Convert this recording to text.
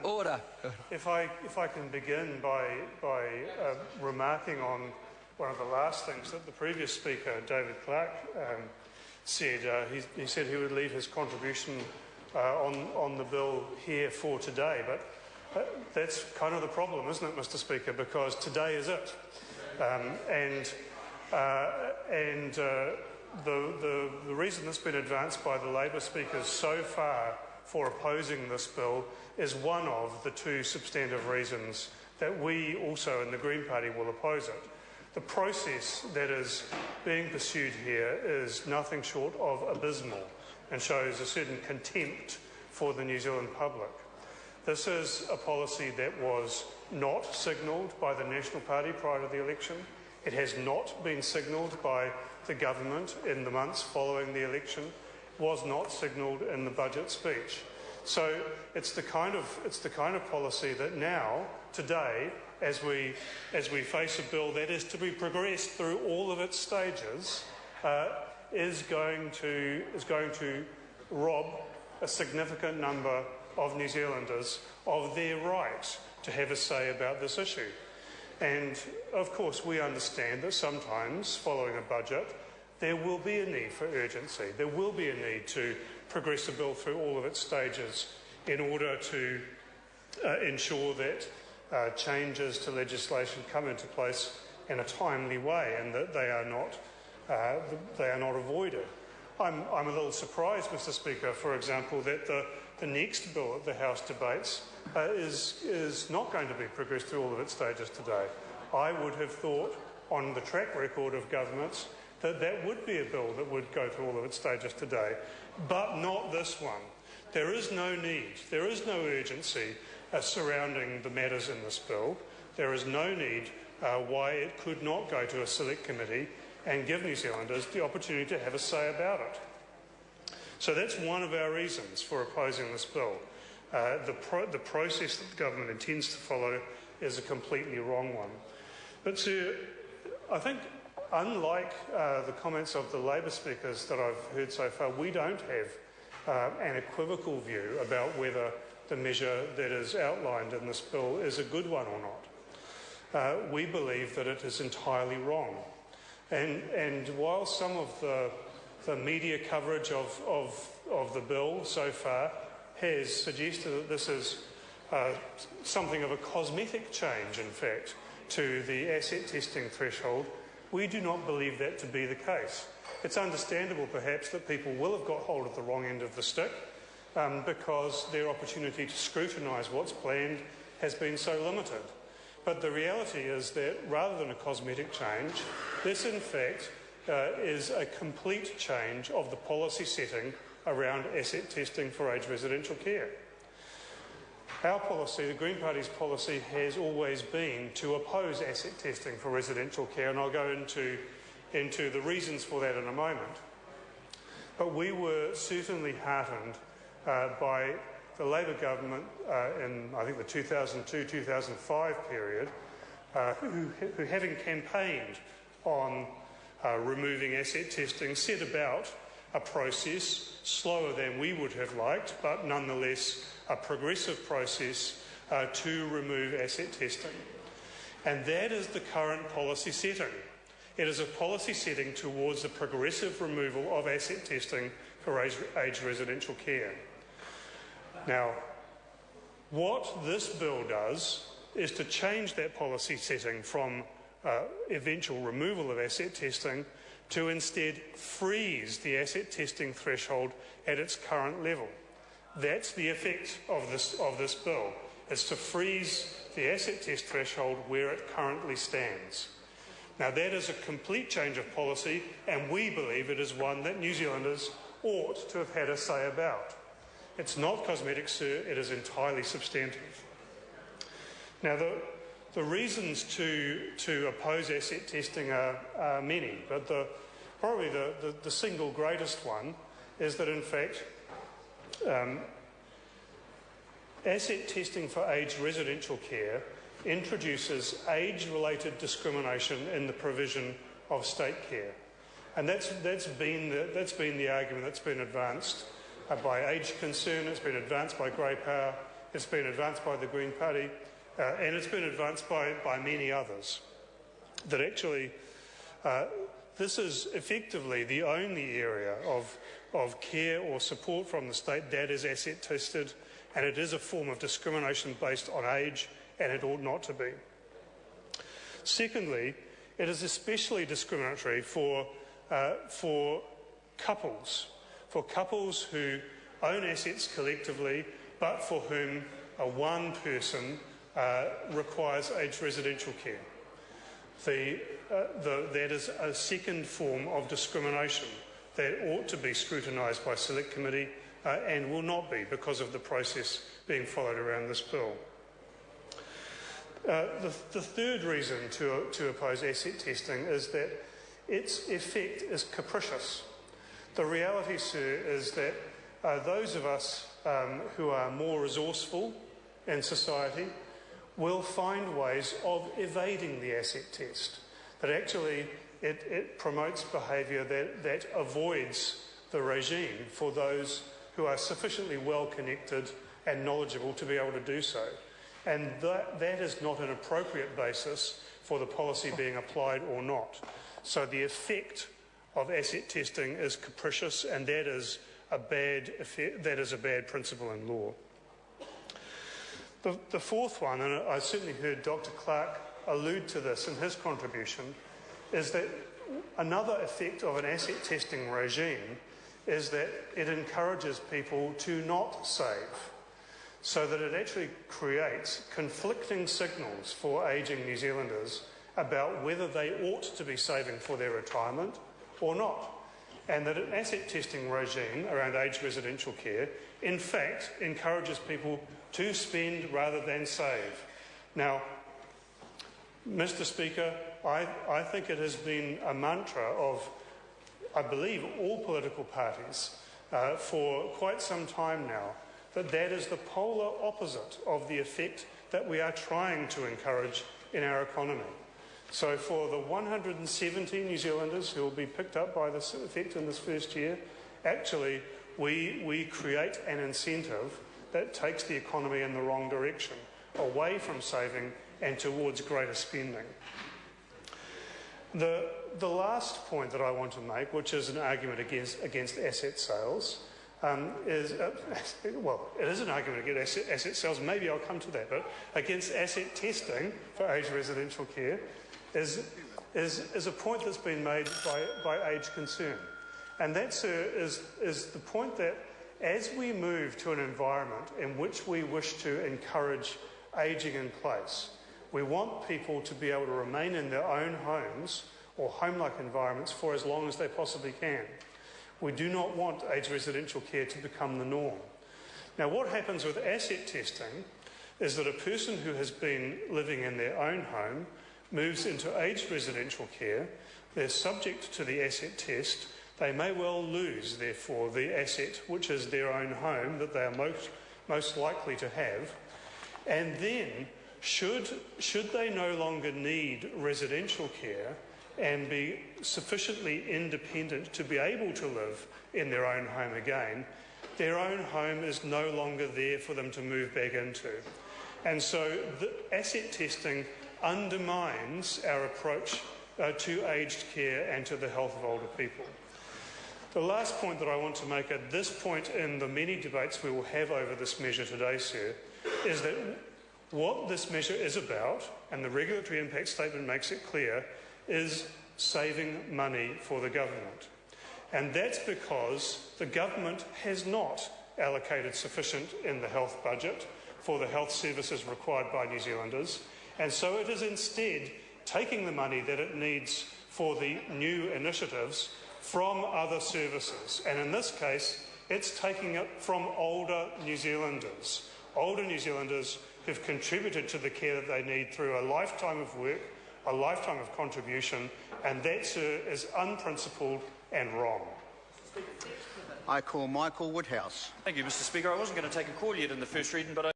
Order. If I can begin by remarking on one of the last things that the previous speaker, David Clark, said. He said he would leave his contribution on the bill here for today, but that's kind of the problem, isn't it, Mr. Speaker? Because today is it, the reason that's been advanced by the Labour speakers so far for opposing this bill is one of the two substantive reasons that we also in the Green Party will oppose it. The process that is being pursued here is nothing short of abysmal and shows a certain contempt for the New Zealand public. This is a policy that was not signalled by the National Party prior to the election. It has not been signalled by the government in the months following the election. It was not signalled in the budget speech. So it's the kind of policy that now, today, as we face a bill that is to be progressed through all of its stages, is going to rob a significant number of New Zealanders of their right to have a say about this issue. And of course we understand that sometimes, following a budget, there will be a need for urgency. There will be a need to progress a bill through all of its stages in order to ensure that changes to legislation come into place in a timely way and that they are not avoided. I'm a little surprised, Mr. Speaker, for example, that the next bill that the House debates is not going to be progressed through all of its stages today. I would have thought, on the track record of governments, that would be a bill that would go through all of its stages today, but not this one. There is no need, there is no urgency surrounding the matters in this bill. There is no need why it could not go to a select committee and give New Zealanders the opportunity to have a say about it. So that's one of our reasons for opposing this bill. The process that the government intends to follow is a completely wrong one. But Sir, I think unlike the comments of the Labour speakers that I've heard so far, we don't have an equivocal view about whether the measure that is outlined in this bill is a good one or not. We believe that it is entirely wrong. And while some of the media coverage of the bill so far has suggested that this is something of a cosmetic change, in fact, to the asset testing threshold, we do not believe that to be the case. It's understandable, perhaps, that people will have got hold of the wrong end of the stick because their opportunity to scrutinise what's planned has been so limited. But the reality is that rather than a cosmetic change, this in fact is a complete change of the policy setting around asset testing for aged residential care. Our policy, the Green Party's policy, has always been to oppose asset testing for residential care, and I'll go into the reasons for that in a moment. But we were certainly heartened by the Labour government in, I think, the 2002-2005 period, who having campaigned on removing asset testing, set about a process slower than we would have liked, but nonetheless a progressive process to remove asset testing. And that is the current policy setting. It is a policy setting towards the progressive removal of asset testing for aged residential care. Now, what this bill does is to change that policy setting from eventual removal of asset testing to instead freeze the asset testing threshold at its current level. That's the effect of this bill, is to freeze the asset test threshold where it currently stands. Now, that is a complete change of policy, and we believe it is one that New Zealanders ought to have had a say about. It's not cosmetic, sir, it is entirely substantive. Now, the reasons to oppose asset testing are many, but probably the single greatest one is that, in fact, asset testing for aged residential care introduces age-related discrimination in the provision of state care. And that's been the argument that's been advanced by Age Concern, it's been advanced by Grey Power, it's been advanced by the Green Party, and it's been advanced by many others. That actually this is effectively the only area of care or support from the state that is asset tested, and it is a form of discrimination based on age, and it ought not to be. Secondly, it is especially discriminatory for couples who own assets collectively, but for whom one person requires aged residential care. That is a second form of discrimination that ought to be scrutinised by Select Committee and will not be because of the process being followed around this bill. The third reason to oppose asset testing is that its effect is capricious. The reality, sir, is that those of us who are more resourceful in society will find ways of evading the asset test. That actually it promotes behaviour that avoids the regime for those who are sufficiently well connected and knowledgeable to be able to do so. And that is not an appropriate basis for the policy being applied or not. So the effect of asset testing is capricious, and that is a bad principle in law. The fourth one, and I certainly heard Dr. Clark allude to this in his contribution, is that another effect of an asset testing regime is that it encourages people to not save, so that it actually creates conflicting signals for ageing New Zealanders about whether they ought to be saving for their retirement or not. And that an asset testing regime around aged residential care, in fact, encourages people to spend rather than save. Now, Mr. Speaker, I think it has been a mantra of, I believe, all political parties for quite some time now, that is the polar opposite of the effect that we are trying to encourage in our economy. So for the 170 New Zealanders who will be picked up by this effect in this first year, actually we create an incentive that takes the economy in the wrong direction, away from saving and towards greater spending. The last point that I want to make, which is an argument against asset sales, is it is an argument against asset sales, maybe I'll come to that, but against asset testing for aged residential care is a point that's been made by Age Concern. And that, sir, is the point that as we move to an environment in which we wish to encourage ageing in place, we want people to be able to remain in their own homes or home-like environments for as long as they possibly can. We do not want aged residential care to become the norm. Now, what happens with asset testing is that a person who has been living in their own home moves into aged residential care, they're subject to the asset test, they may well lose, therefore, the asset which is their own home that they are most likely to have, and then should they no longer need residential care and be sufficiently independent to be able to live in their own home again, their own home is no longer there for them to move back into. And so the asset testing undermines our approach to aged care and to the health of older people. The last point that I want to make at this point in the many debates we will have over this measure today, sir, is that what this measure is about, and the regulatory impact statement makes it clear, is saving money for the government. And that's because the government has not allocated sufficient in the health budget for the health services required by New Zealanders, and so it is instead taking the money that it needs for the new initiatives from other services. And in this case, it's taking it from older New Zealanders who've contributed to the care that they need through a lifetime of work, a lifetime of contribution, and that, sir, is unprincipled and wrong. I call Michael Woodhouse. Thank you, Mr. Speaker. I wasn't going to take a call yet in the first reading, but